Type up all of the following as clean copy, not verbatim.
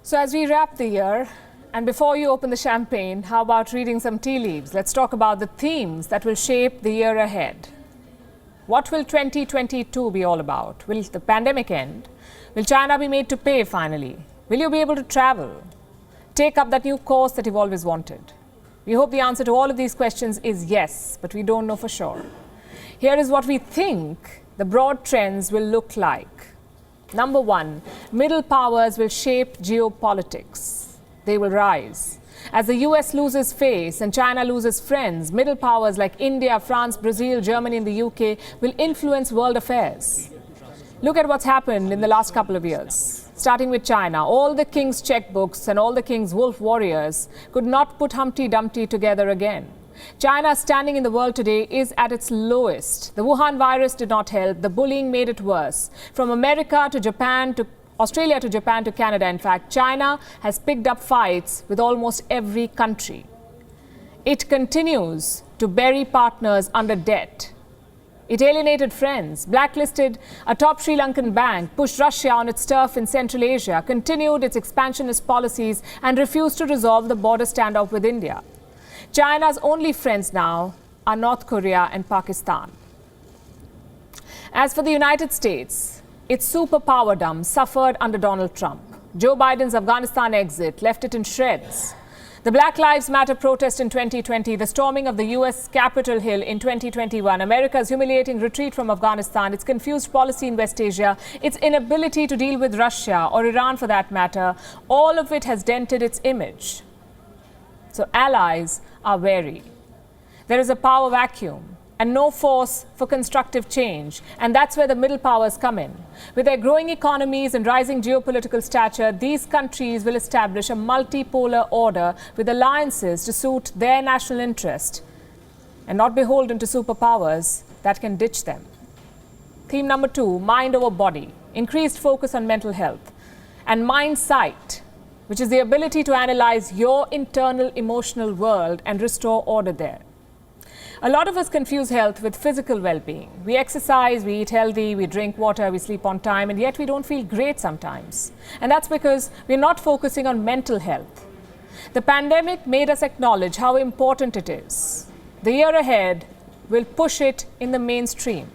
So as we wrap the year, and before you open the champagne, how about reading some tea leaves? Let's talk about the themes that will shape the year ahead. What will 2022 be all about? Will the pandemic end? Will China be made to pay finally? Will you be able to travel? Take up that new course that you've always wanted? We hope the answer to all of these questions is yes, but we don't know for sure. Here is what we think the broad trends will look like. Number one, middle powers will shape geopolitics. They will rise. As the US loses face and China loses friends, middle powers like India, France, Brazil, Germany and the UK will influence world affairs. Look at what's happened in the last couple of years. Starting with China, all the king's checkbooks and all the king's wolf warriors could not put Humpty Dumpty together again. China's standing in the world today is at its lowest. The Wuhan virus did not help. The bullying made it worse. From America to Japan to Australia to Japan to Canada, in fact, China has picked up fights with almost every country. It continues to bury partners under debt. It alienated friends, blacklisted a top Sri Lankan bank, pushed Russia on its turf in Central Asia, continued its expansionist policies and refused to resolve the border standoff with India. China's only friends now are North Korea and Pakistan. As for the United States, its superpowerdom suffered under Donald Trump. Joe Biden's Afghanistan exit left it in shreds. The Black Lives Matter protest in 2020, the storming of the US Capitol Hill in 2021, America's humiliating retreat from Afghanistan, its confused policy in West Asia, its inability to deal with Russia or Iran for that matter, all of it has dented its image. So allies are wary. There is a power vacuum and no force for constructive change. And that's where the middle powers come in. With their growing economies and rising geopolitical stature, these countries will establish a multipolar order with alliances to suit their national interest and not beholden to superpowers that can ditch them. Theme number two, mind over body. Increased focus on mental health. And mind sight, which is the ability to analyze your internal emotional world and restore order there. A lot of us confuse health with physical well-being. We exercise, we eat healthy, we drink water, we sleep on time, and yet we don't feel great sometimes. And that's because we're not focusing on mental health. The pandemic made us acknowledge how important it is. The year ahead will push it in the mainstream.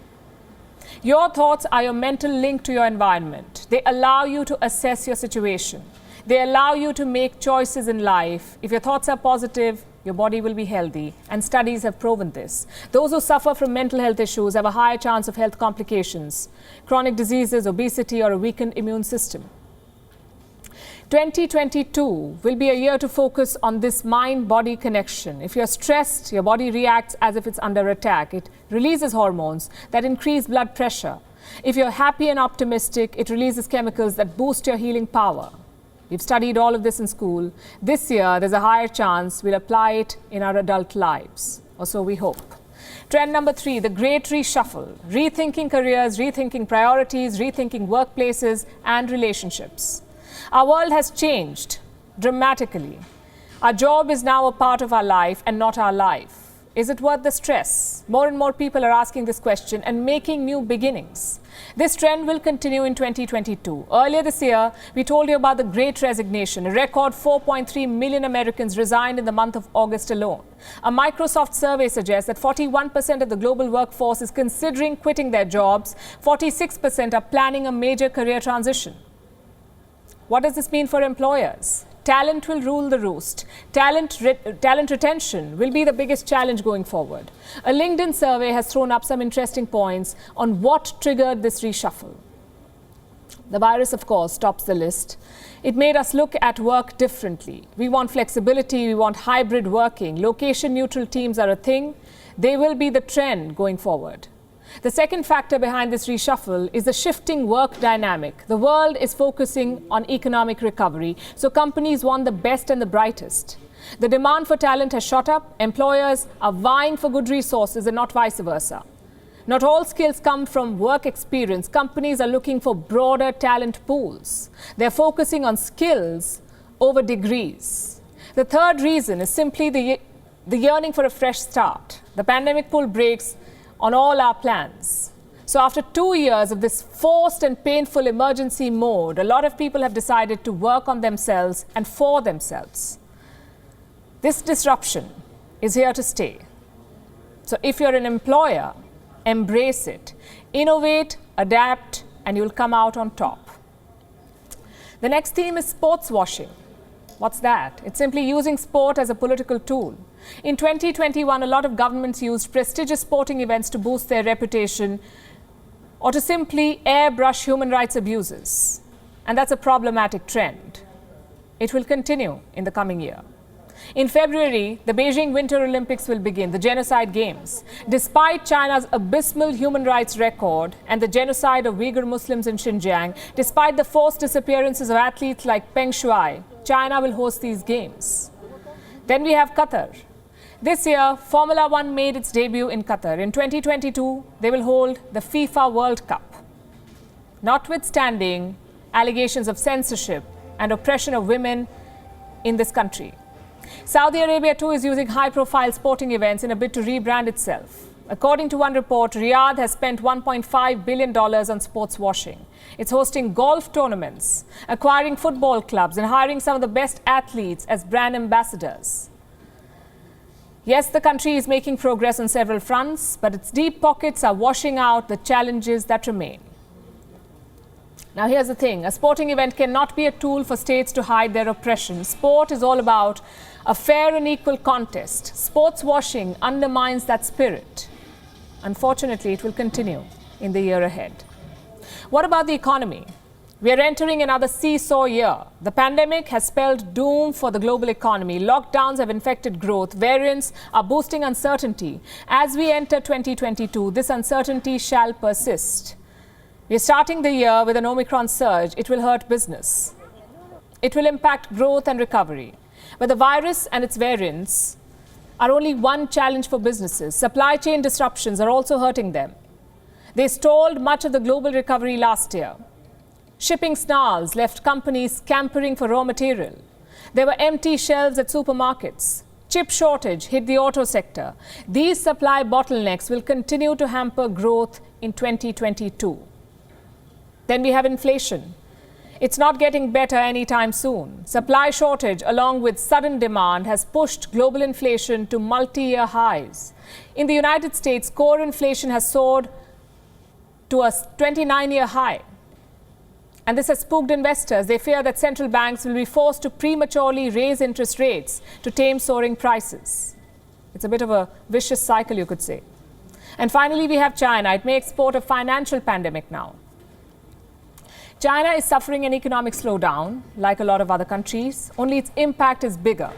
Your thoughts are your mental link to your environment. They allow you to assess your situation. They allow you to make choices in life. If your thoughts are positive, your body will be healthy, and studies have proven this. Those who suffer from mental health issues have a higher chance of health complications, chronic diseases, obesity, or a weakened immune system. 2022 will be a year to focus on this mind-body connection. If you're stressed, your body reacts as if it's under attack. It releases hormones that increase blood pressure. If you're happy and optimistic, it releases chemicals that boost your healing power. We've studied all of this in school. This year, there's a higher chance we'll apply it in our adult lives, or so we hope. Trend number three, the great reshuffle. Rethinking careers, rethinking priorities, rethinking workplaces and relationships. Our world has changed dramatically. Our job is now a part of our life and not our life. Is it worth the stress? More and more people are asking this question and making new beginnings. This trend will continue in 2022. Earlier this year, we told you about the Great Resignation. A record 4.3 million Americans resigned in the month of August alone. A Microsoft survey suggests that 41% of the global workforce is considering quitting their jobs. 46% are planning a major career transition. What does this mean for employers? Talent will rule the roost. Talent retention will be the biggest challenge going forward. A LinkedIn survey has thrown up some interesting points on what triggered this reshuffle. The virus, of course, tops the list. It made us look at work differently. We want flexibility, we want hybrid working. Location-neutral teams are a thing. They will be the trend going forward. The second factor behind this reshuffle is the shifting work dynamic. The world is focusing on economic recovery, so companies want the best and the brightest. The demand for talent has shot up. Employers are vying for good resources and not vice versa. Not all skills come from work experience. Companies are looking for broader talent pools. They're focusing on skills over degrees. The third reason is simply the yearning for a fresh start. The pandemic pulled brakes on all our plans. So after 2 years of this forced and painful emergency mode, a lot of people have decided to work on themselves and for themselves. This disruption is here to stay. So if you're an employer, embrace it. Innovate, adapt, and you'll come out on top. The next theme is sports washing. What's that? It's simply using sport as a political tool. In 2021, a lot of governments used prestigious sporting events to boost their reputation or to simply airbrush human rights abuses. And that's a problematic trend. It will continue in the coming year. In February, the Beijing Winter Olympics will begin, the Genocide Games. Despite China's abysmal human rights record and the genocide of Uyghur Muslims in Xinjiang, despite the forced disappearances of athletes like Peng Shuai, China will host these games. Then we have Qatar. This year, Formula One made its debut in Qatar. In 2022, they will hold the FIFA World Cup. Notwithstanding allegations of censorship and oppression of women in this country. Saudi Arabia too is using high-profile sporting events in a bid to rebrand itself. According to one report, Riyadh has spent $1.5 billion on sports washing. It's hosting golf tournaments, acquiring football clubs, and hiring some of the best athletes as brand ambassadors. Yes, the country is making progress on several fronts, but its deep pockets are washing out the challenges that remain. Now here's the thing, a sporting event cannot be a tool for states to hide their oppression. Sport is all about a fair and equal contest. Sports washing undermines that spirit. Unfortunately, it will continue in the year ahead. What about the economy? We are entering another seesaw year. The pandemic has spelled doom for the global economy. Lockdowns have infected growth. Variants are boosting uncertainty. As we enter 2022, this uncertainty shall persist. We are starting the year with an Omicron surge. It will hurt business. It will impact growth and recovery. But the virus and its variants are only one challenge for businesses. Supply chain disruptions are also hurting them. They stalled much of the global recovery last year. Shipping snarls left companies scampering for raw material. There were empty shelves at supermarkets. Chip shortage hit the auto sector. These supply bottlenecks will continue to hamper growth in 2022. Then we have inflation. It's not getting better anytime soon. Supply shortage along with sudden demand has pushed global inflation to multi-year highs. In the United States, core inflation has soared to a 29-year high. And this has spooked investors. They fear that central banks will be forced to prematurely raise interest rates to tame soaring prices. It's a bit of a vicious cycle, you could say. And finally, we have China. It may export a financial pandemic now. China is suffering an economic slowdown, like a lot of other countries, only its impact is bigger.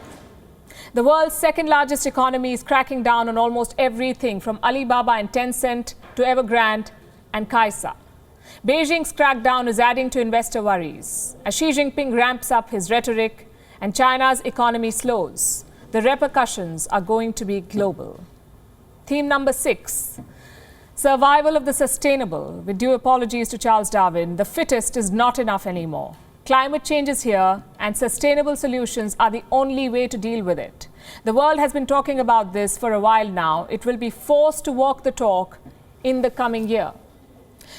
The world's second largest economy is cracking down on almost everything from Alibaba and Tencent to Evergrande and Kaisa. Beijing's crackdown is adding to investor worries. As Xi Jinping ramps up his rhetoric and China's economy slows, the repercussions are going to be global. Theme number 6. Survival of the sustainable. With due apologies to Charles Darwin, the fittest is not enough anymore. Climate change is here, and sustainable solutions are the only way to deal with it. The world has been talking about this for a while now. It will be forced to walk the talk in the coming year.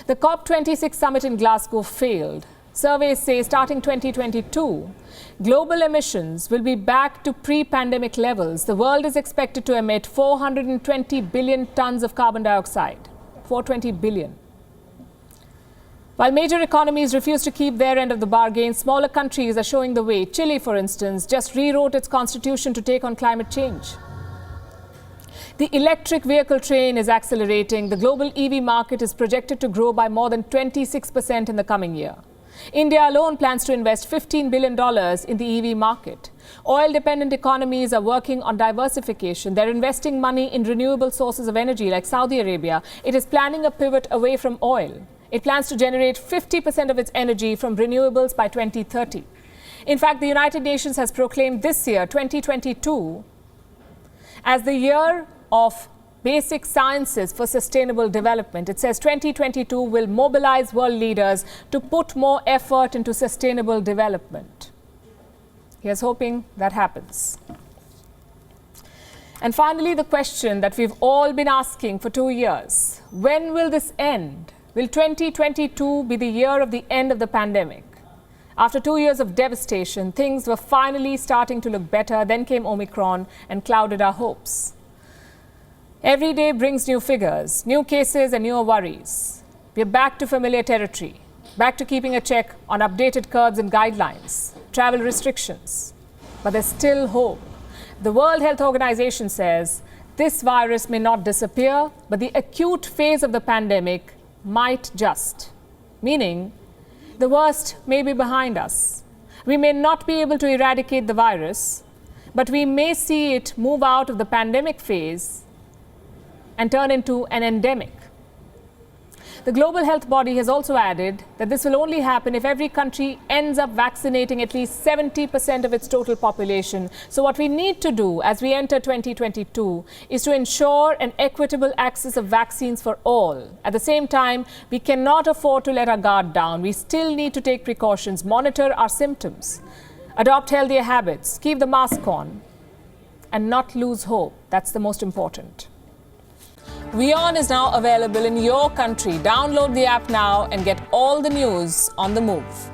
The COP26 summit in Glasgow failed. Surveys say starting 2022, global emissions will be back to pre-pandemic levels. The world is expected to emit 420 billion tons of carbon dioxide. 420 billion. While major economies refuse to keep their end of the bargain, smaller countries are showing the way. Chile, for instance, just rewrote its constitution to take on climate change. The electric vehicle train is accelerating. The global EV market is projected to grow by more than 26% in the coming year. India alone plans to invest $15 billion in the EV market. Oil-dependent economies are working on diversification. They're investing money in renewable sources of energy like Saudi Arabia. It is planning a pivot away from oil. It plans to generate 50% of its energy from renewables by 2030. In fact, the United Nations has proclaimed this year, 2022, as the year of basic sciences for sustainable development. It says 2022 will mobilize world leaders to put more effort into sustainable development. Here's hoping that happens. And finally, the question that we've all been asking for 2 years. When will this end? Will 2022 be the year of the end of the pandemic? After 2 years of devastation, things were finally starting to look better. Then came Omicron and clouded our hopes. Every day brings new figures, new cases and newer worries. We're back to familiar territory, back to keeping a check on updated curbs and guidelines, travel restrictions. But there's still hope. The World Health Organization says this virus may not disappear, but the acute phase of the pandemic might just, meaning the worst may be behind us. We may not be able to eradicate the virus, but we may see it move out of the pandemic phase and turn into an endemic. The global health body has also added that this will only happen if every country ends up vaccinating at least 70% of its total population. So what we need to do as we enter 2022 is to ensure an equitable access of vaccines for all. At the same time, we cannot afford to let our guard down. We still need to take precautions, monitor our symptoms, adopt healthier habits, keep the mask on, and not lose hope. That's the most important. WION is now available in your country. Download the app now and get all the news on the move.